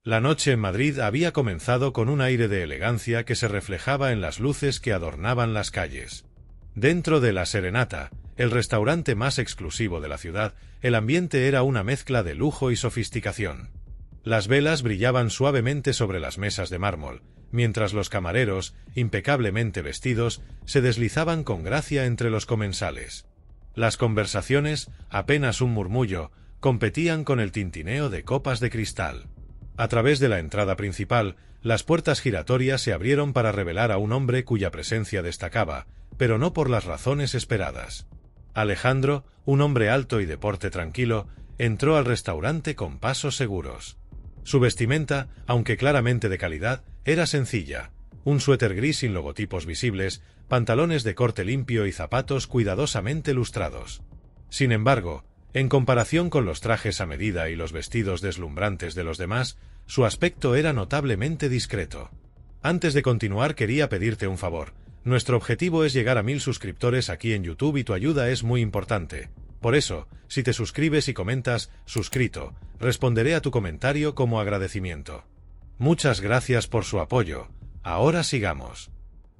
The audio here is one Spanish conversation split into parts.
La noche en Madrid había comenzado con un aire de elegancia que se reflejaba en las luces que adornaban las calles. Dentro de La Serenata, el restaurante más exclusivo de la ciudad, el ambiente era una mezcla de lujo y sofisticación. Las velas brillaban suavemente sobre las mesas de mármol, mientras los camareros, impecablemente vestidos, se deslizaban con gracia entre los comensales. Las conversaciones, apenas un murmullo, competían con el tintineo de copas de cristal. A través de la entrada principal, las puertas giratorias se abrieron para revelar a un hombre cuya presencia destacaba, pero no por las razones esperadas. Alejandro, un hombre alto y de porte tranquilo, entró al restaurante con pasos seguros. Su vestimenta, aunque claramente de calidad, era sencilla: un suéter gris sin logotipos visibles, pantalones de corte limpio y zapatos cuidadosamente lustrados. Sin embargo, en comparación con los trajes a medida y los vestidos deslumbrantes de los demás, su aspecto era notablemente discreto. Antes de continuar, quería pedirte un favor. Nuestro objetivo es llegar a 1000 suscriptores aquí en YouTube y tu ayuda es muy importante. Por eso, si te suscribes y comentas "suscrito", responderé a tu comentario como agradecimiento. Muchas gracias por su apoyo. Ahora sigamos.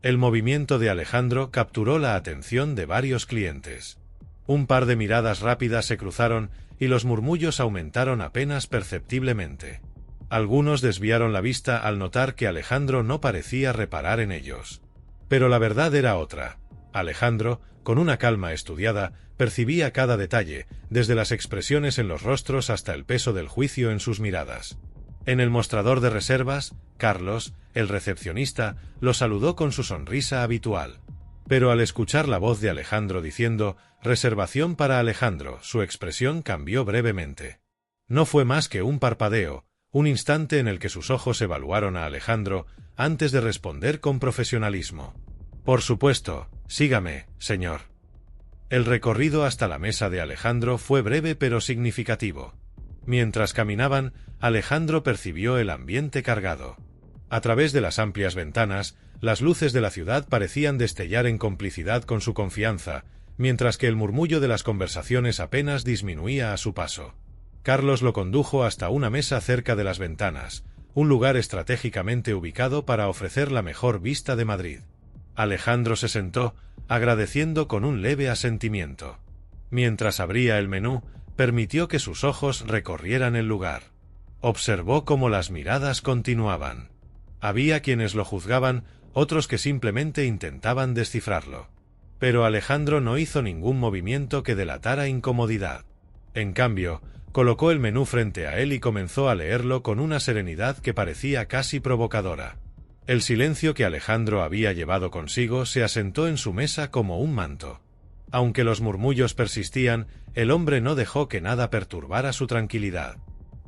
El movimiento de Alejandro capturó la atención de varios clientes. Un par de miradas rápidas se cruzaron y los murmullos aumentaron apenas perceptiblemente. Algunos desviaron la vista al notar que Alejandro no parecía reparar en ellos. Pero la verdad era otra. Alejandro, con una calma estudiada, percibía cada detalle, desde las expresiones en los rostros hasta el peso del juicio en sus miradas. En el mostrador de reservas, Carlos, el recepcionista, lo saludó con su sonrisa habitual. Pero al escuchar la voz de Alejandro diciendo "reservación para Alejandro", su expresión cambió brevemente. No fue más que un parpadeo, un instante en el que sus ojos evaluaron a Alejandro antes de responder con profesionalismo. «Por supuesto, sígame, señor». El recorrido hasta la mesa de Alejandro fue breve pero significativo. Mientras caminaban, Alejandro percibió el ambiente cargado. A través de las amplias ventanas, las luces de la ciudad parecían destellar en complicidad con su confianza, mientras que el murmullo de las conversaciones apenas disminuía a su paso. Carlos lo condujo hasta una mesa cerca de las ventanas, un lugar estratégicamente ubicado para ofrecer la mejor vista de Madrid. Alejandro se sentó, agradeciendo con un leve asentimiento. Mientras abría el menú, permitió que sus ojos recorrieran el lugar. Observó cómo las miradas continuaban. Había quienes lo juzgaban, otros que simplemente intentaban descifrarlo. Pero Alejandro no hizo ningún movimiento que delatara incomodidad. En cambio, colocó el menú frente a él y comenzó a leerlo con una serenidad que parecía casi provocadora. El silencio que Alejandro había llevado consigo se asentó en su mesa como un manto. Aunque los murmullos persistían, el hombre no dejó que nada perturbara su tranquilidad.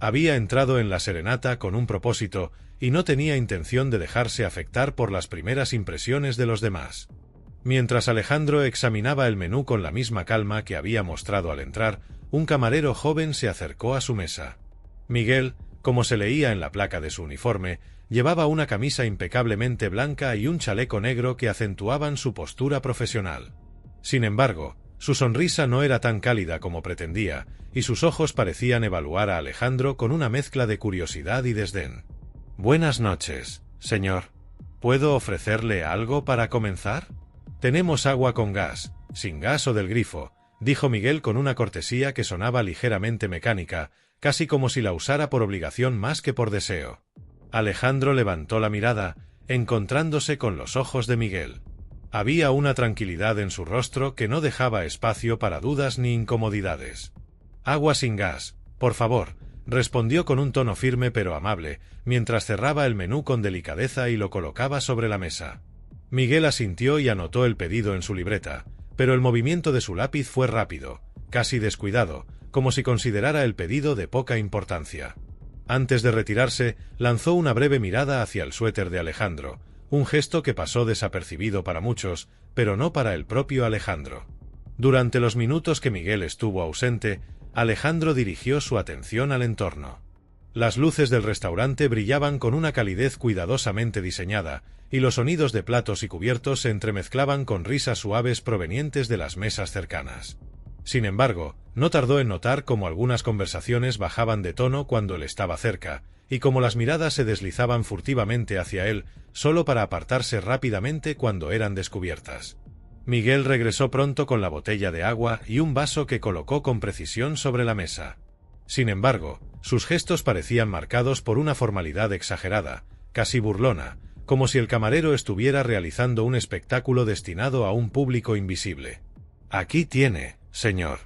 Había entrado en La Serenata con un propósito y no tenía intención de dejarse afectar por las primeras impresiones de los demás. Mientras Alejandro examinaba el menú con la misma calma que había mostrado al entrar, un camarero joven se acercó a su mesa. Miguel, como se leía en la placa de su uniforme, llevaba una camisa impecablemente blanca y un chaleco negro que acentuaban su postura profesional. Sin embargo, su sonrisa no era tan cálida como pretendía, y sus ojos parecían evaluar a Alejandro con una mezcla de curiosidad y desdén. «Buenas noches, señor. ¿Puedo ofrecerle algo para comenzar? Tenemos agua con gas, sin gas o del grifo», dijo Miguel con una cortesía que sonaba ligeramente mecánica, casi como si la usara por obligación más que por deseo. Alejandro levantó la mirada, encontrándose con los ojos de Miguel. Había una tranquilidad en su rostro que no dejaba espacio para dudas ni incomodidades. «Agua sin gas, por favor», respondió con un tono firme pero amable, mientras cerraba el menú con delicadeza y lo colocaba sobre la mesa. Miguel asintió y anotó el pedido en su libreta, pero el movimiento de su lápiz fue rápido, casi descuidado, como si considerara el pedido de poca importancia. Antes de retirarse, lanzó una breve mirada hacia el suéter de Alejandro, un gesto que pasó desapercibido para muchos, pero no para el propio Alejandro. Durante los minutos que Miguel estuvo ausente, Alejandro dirigió su atención al entorno. Las luces del restaurante brillaban con una calidez cuidadosamente diseñada, y los sonidos de platos y cubiertos se entremezclaban con risas suaves provenientes de las mesas cercanas. Sin embargo, no tardó en notar cómo algunas conversaciones bajaban de tono cuando él estaba cerca, y como las miradas se deslizaban furtivamente hacia él, solo para apartarse rápidamente cuando eran descubiertas. Miguel regresó pronto con la botella de agua y un vaso que colocó con precisión sobre la mesa. Sin embargo, sus gestos parecían marcados por una formalidad exagerada, casi burlona, como si el camarero estuviera realizando un espectáculo destinado a un público invisible. «Aquí tiene, señor.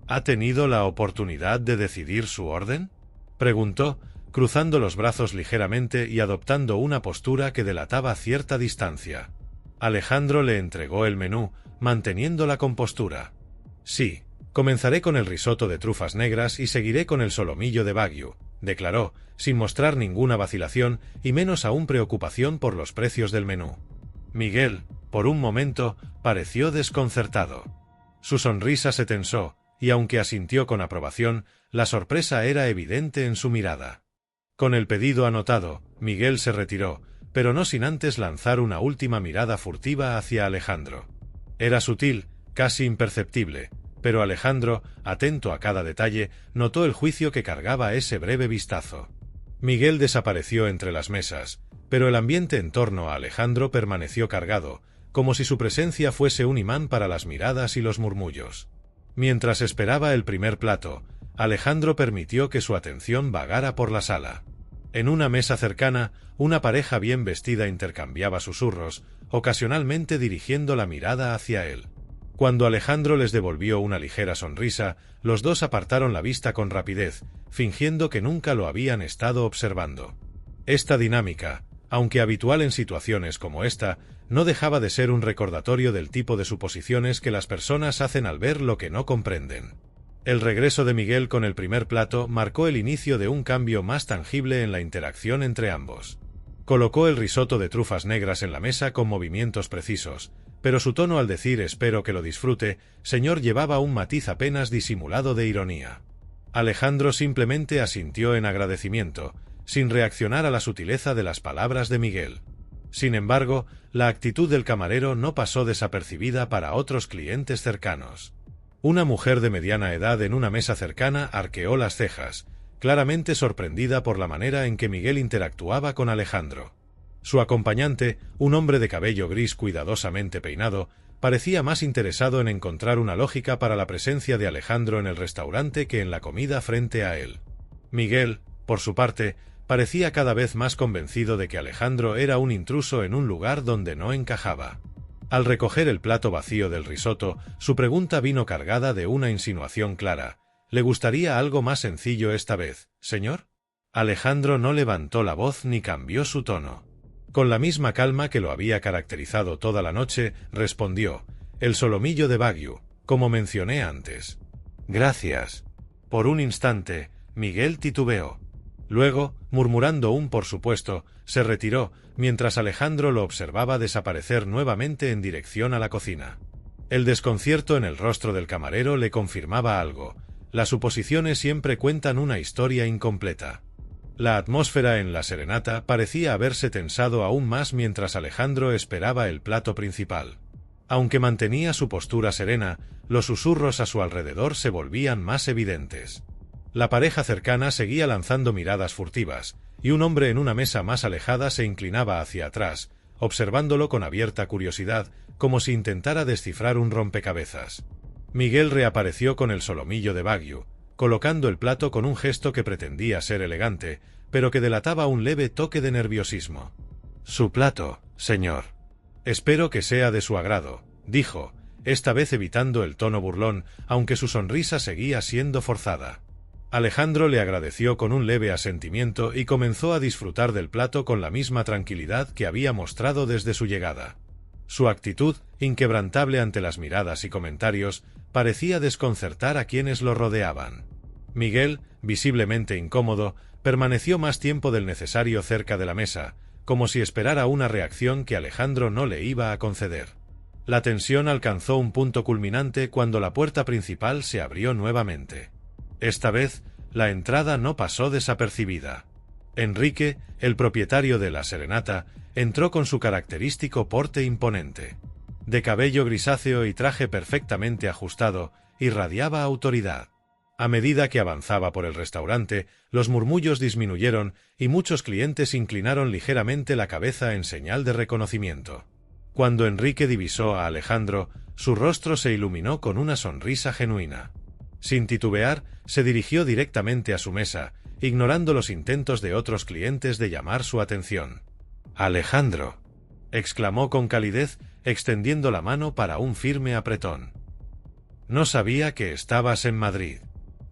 ¿Ha tenido la oportunidad de decidir su orden?», preguntó, cruzando los brazos ligeramente y adoptando una postura que delataba cierta distancia. Alejandro le entregó el menú, manteniendo la compostura. «Sí, comenzaré con el risotto de trufas negras y seguiré con el solomillo de Wagyu», declaró, sin mostrar ninguna vacilación y menos aún preocupación por los precios del menú. Miguel, por un momento, pareció desconcertado. Su sonrisa se tensó, y aunque asintió con aprobación, la sorpresa era evidente en su mirada. Con el pedido anotado, Miguel se retiró, pero no sin antes lanzar una última mirada furtiva hacia Alejandro. Era sutil, casi imperceptible, pero Alejandro, atento a cada detalle, notó el juicio que cargaba ese breve vistazo. Miguel desapareció entre las mesas, pero el ambiente en torno a Alejandro permaneció cargado, como si su presencia fuese un imán para las miradas y los murmullos. Mientras esperaba el primer plato, Alejandro permitió que su atención vagara por la sala. En una mesa cercana, una pareja bien vestida intercambiaba susurros, ocasionalmente dirigiendo la mirada hacia él. Cuando Alejandro les devolvió una ligera sonrisa, los dos apartaron la vista con rapidez, fingiendo que nunca lo habían estado observando. Esta dinámica, aunque habitual en situaciones como esta, no dejaba de ser un recordatorio del tipo de suposiciones que las personas hacen al ver lo que no comprenden. El regreso de Miguel con el primer plato marcó el inicio de un cambio más tangible en la interacción entre ambos. Colocó el risotto de trufas negras en la mesa con movimientos precisos, pero su tono al decir «espero que lo disfrute», señor, llevaba un matiz apenas disimulado de ironía. Alejandro simplemente asintió en agradecimiento, sin reaccionar a la sutileza de las palabras de Miguel. Sin embargo, la actitud del camarero no pasó desapercibida para otros clientes cercanos. Una mujer de mediana edad en una mesa cercana arqueó las cejas, claramente sorprendida por la manera en que Miguel interactuaba con Alejandro. Su acompañante, un hombre de cabello gris cuidadosamente peinado, parecía más interesado en encontrar una lógica para la presencia de Alejandro en el restaurante que en la comida frente a él. Miguel, por su parte, parecía cada vez más convencido de que Alejandro era un intruso en un lugar donde no encajaba. Al recoger el plato vacío del risotto, su pregunta vino cargada de una insinuación clara. «¿Le gustaría algo más sencillo esta vez, señor?». Alejandro no levantó la voz ni cambió su tono. Con la misma calma que lo había caracterizado toda la noche, respondió: «El solomillo de Wagyu, como mencioné antes». «Gracias». Por un instante, Miguel titubeó. Luego, murmurando un por supuesto, se retiró, mientras Alejandro lo observaba desaparecer nuevamente en dirección a la cocina. El desconcierto en el rostro del camarero le confirmaba algo: las suposiciones siempre cuentan una historia incompleta. La atmósfera en la serenata parecía haberse tensado aún más mientras Alejandro esperaba el plato principal. Aunque mantenía su postura serena, los susurros a su alrededor se volvían más evidentes. La pareja cercana seguía lanzando miradas furtivas, y un hombre en una mesa más alejada se inclinaba hacia atrás, observándolo con abierta curiosidad, como si intentara descifrar un rompecabezas. Miguel reapareció con el solomillo de Wagyu, colocando el plato con un gesto que pretendía ser elegante, pero que delataba un leve toque de nerviosismo. «Su plato, señor. Espero que sea de su agrado», dijo, esta vez evitando el tono burlón, aunque su sonrisa seguía siendo forzada. Alejandro le agradeció con un leve asentimiento y comenzó a disfrutar del plato con la misma tranquilidad que había mostrado desde su llegada. Su actitud, inquebrantable ante las miradas y comentarios, parecía desconcertar a quienes lo rodeaban. Miguel, visiblemente incómodo, permaneció más tiempo del necesario cerca de la mesa, como si esperara una reacción que Alejandro no le iba a conceder. La tensión alcanzó un punto culminante cuando la puerta principal se abrió nuevamente. Esta vez, la entrada no pasó desapercibida. Enrique, el propietario de la serenata, entró con su característico porte imponente. De cabello grisáceo y traje perfectamente ajustado, irradiaba autoridad. A medida que avanzaba por el restaurante, los murmullos disminuyeron y muchos clientes inclinaron ligeramente la cabeza en señal de reconocimiento. Cuando Enrique divisó a Alejandro, su rostro se iluminó con una sonrisa genuina. Sin titubear, se dirigió directamente a su mesa, ignorando los intentos de otros clientes de llamar su atención. «Alejandro», exclamó con calidez, extendiendo la mano para un firme apretón. «No sabía que estabas en Madrid.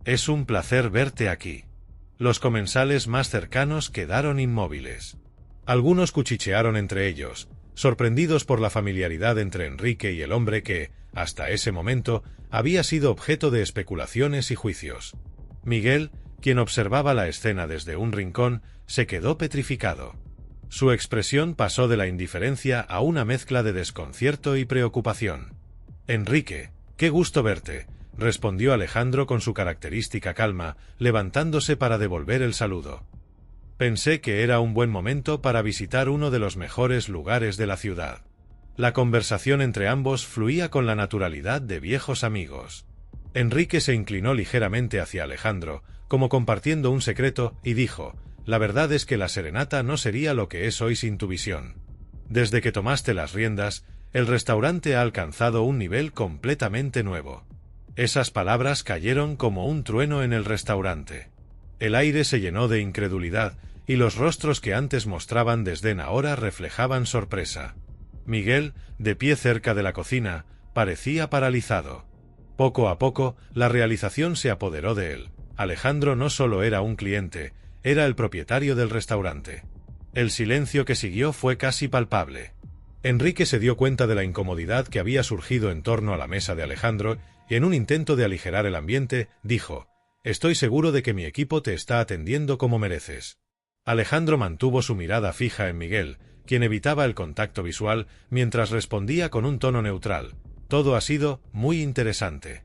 Es un placer verte aquí». Los comensales más cercanos quedaron inmóviles. Algunos cuchichearon entre ellos, sorprendidos por la familiaridad entre Enrique y el hombre que, hasta ese momento, había sido objeto de especulaciones y juicios. Miguel, quien observaba la escena desde un rincón, se quedó petrificado. Su expresión pasó de la indiferencia a una mezcla de desconcierto y preocupación. «Enrique, qué gusto verte», respondió Alejandro con su característica calma, levantándose para devolver el saludo. «Pensé que era un buen momento para visitar uno de los mejores lugares de la ciudad». La conversación entre ambos fluía con la naturalidad de viejos amigos. Enrique se inclinó ligeramente hacia Alejandro, como compartiendo un secreto, y dijo: «La verdad es que la serenata no sería lo que es hoy sin tu visión. Desde que tomaste las riendas, el restaurante ha alcanzado un nivel completamente nuevo». Esas palabras cayeron como un trueno en el restaurante. El aire se llenó de incredulidad, y los rostros que antes mostraban desdén ahora reflejaban sorpresa. Miguel, de pie cerca de la cocina, parecía paralizado. Poco a poco, la realización se apoderó de él. Alejandro no solo era un cliente, era el propietario del restaurante. El silencio que siguió fue casi palpable. Enrique se dio cuenta de la incomodidad que había surgido en torno a la mesa de Alejandro, y en un intento de aligerar el ambiente, dijo: «Estoy seguro de que mi equipo te está atendiendo como mereces». Alejandro mantuvo su mirada fija en Miguel, quien evitaba el contacto visual, mientras respondía con un tono neutral: «Todo ha sido muy interesante».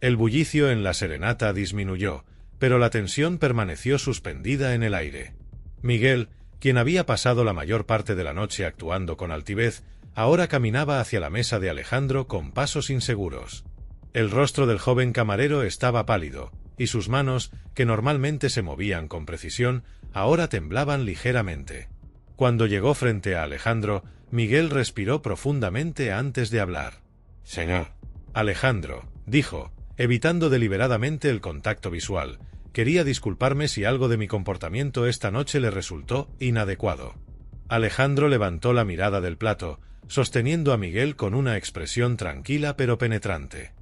El bullicio en la serenata disminuyó, pero la tensión permaneció suspendida en el aire. Miguel, quien había pasado la mayor parte de la noche actuando con altivez, ahora caminaba hacia la mesa de Alejandro con pasos inseguros. El rostro del joven camarero estaba pálido, y sus manos, que normalmente se movían con precisión, ahora temblaban ligeramente. Cuando llegó frente a Alejandro, Miguel respiró profundamente antes de hablar. «Señor». «Alejandro», dijo, evitando deliberadamente el contacto visual, «quería disculparme si algo de mi comportamiento esta noche le resultó inadecuado». Alejandro levantó la mirada del plato, sosteniendo a Miguel con una expresión tranquila pero penetrante.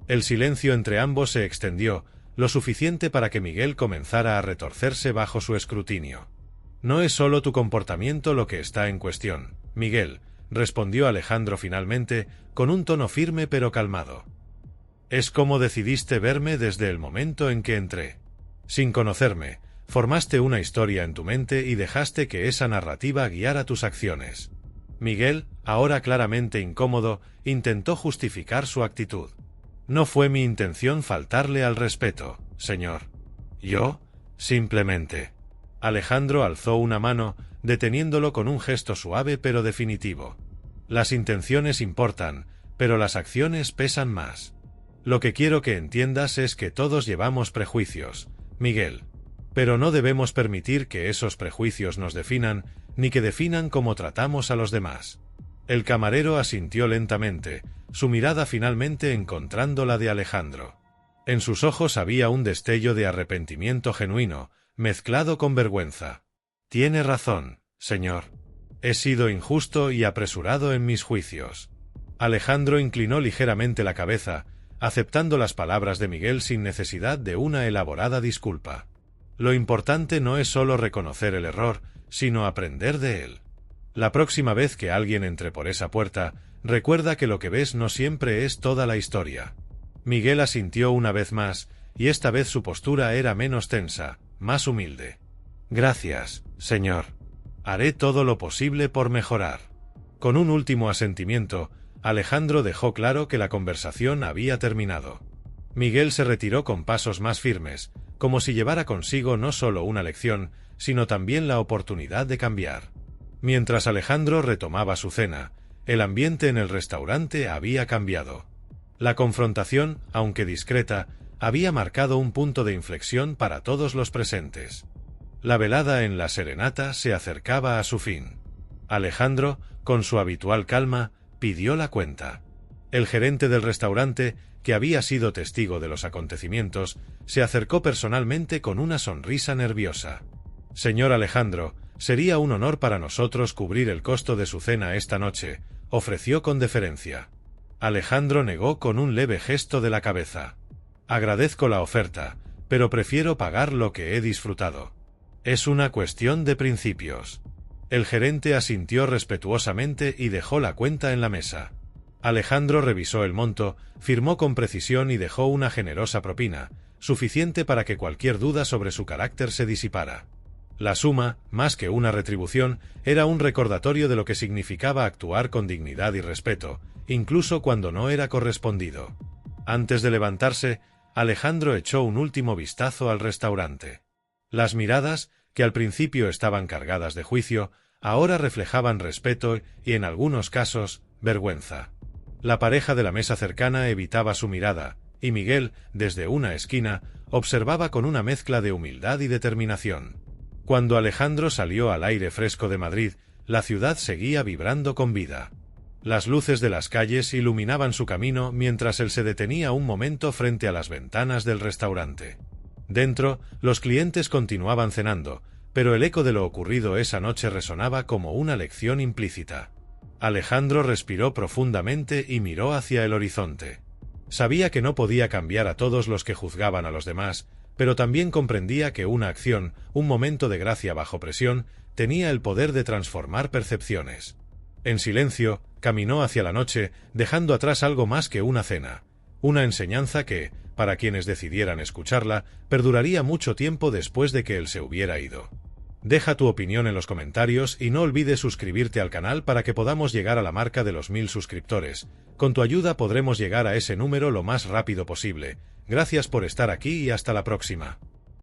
El silencio entre ambos se extendió, lo suficiente para que Miguel comenzara a retorcerse bajo su escrutinio. «No es solo tu comportamiento lo que está en cuestión, Miguel», respondió Alejandro finalmente, con un tono firme pero calmado. «Es cómo decidiste verme desde el momento en que entré. Sin conocerme, formaste una historia en tu mente y dejaste que esa narrativa guiara tus acciones». Miguel, ahora claramente incómodo, intentó justificar su actitud. «No fue mi intención faltarle al respeto, señor. Yo, simplemente». Alejandro alzó una mano, deteniéndolo con un gesto suave pero definitivo. «Las intenciones importan, pero las acciones pesan más. Lo que quiero que entiendas es que todos llevamos prejuicios, Miguel. Pero no debemos permitir que esos prejuicios nos definan, ni que definan cómo tratamos a los demás». El camarero asintió lentamente, su mirada finalmente encontrando la de Alejandro. En sus ojos había un destello de arrepentimiento genuino, mezclado con vergüenza. «Tiene razón, señor. He sido injusto y apresurado en mis juicios». Alejandro inclinó ligeramente la cabeza, aceptando las palabras de Miguel sin necesidad de una elaborada disculpa. Lo importante no es solo reconocer el error, sino aprender de él. La próxima vez que alguien entre por esa puerta, recuerda que lo que ves no siempre es toda la historia. Miguel asintió una vez más, y esta vez su postura era menos tensa, más humilde. «Gracias, señor. Haré todo lo posible por mejorar». Con un último asentimiento, Alejandro dejó claro que la conversación había terminado. Miguel se retiró con pasos más firmes, como si llevara consigo no solo una lección, sino también la oportunidad de cambiar. Mientras Alejandro retomaba su cena, el ambiente en el restaurante había cambiado. La confrontación, aunque discreta, había marcado un punto de inflexión para todos los presentes. La velada en la serenata se acercaba a su fin. Alejandro, con su habitual calma, pidió la cuenta. El gerente del restaurante, que había sido testigo de los acontecimientos, se acercó personalmente con una sonrisa nerviosa. «Señor Alejandro, sería un honor para nosotros cubrir el costo de su cena esta noche», ofreció con deferencia. Alejandro negó con un leve gesto de la cabeza. «Agradezco la oferta, pero prefiero pagar lo que he disfrutado. Es una cuestión de principios». El gerente asintió respetuosamente y dejó la cuenta en la mesa. Alejandro revisó el monto, firmó con precisión y dejó una generosa propina, suficiente para que cualquier duda sobre su carácter se disipara. La suma, más que una retribución, era un recordatorio de lo que significaba actuar con dignidad y respeto, incluso cuando no era correspondido. Antes de levantarse, Alejandro echó un último vistazo al restaurante. Las miradas, que al principio estaban cargadas de juicio, ahora reflejaban respeto y, en algunos casos, vergüenza. La pareja de la mesa cercana evitaba su mirada, y Miguel, desde una esquina, observaba con una mezcla de humildad y determinación. Cuando Alejandro salió al aire fresco de Madrid, la ciudad seguía vibrando con vida. Las luces de las calles iluminaban su camino mientras él se detenía un momento frente a las ventanas del restaurante. Dentro, los clientes continuaban cenando, pero el eco de lo ocurrido esa noche resonaba como una lección implícita. Alejandro respiró profundamente y miró hacia el horizonte. Sabía que no podía cambiar a todos los que juzgaban a los demás, pero también comprendía que una acción, un momento de gracia bajo presión, tenía el poder de transformar percepciones. En silencio, caminó hacia la noche, dejando atrás algo más que una cena, una enseñanza que, para quienes decidieran escucharla, perduraría mucho tiempo después de que él se hubiera ido. Deja tu opinión en los comentarios y no olvides suscribirte al canal para que podamos llegar a la marca de los 1000 suscriptores. Con tu ayuda podremos llegar a ese número lo más rápido posible. Gracias por estar aquí y hasta la próxima.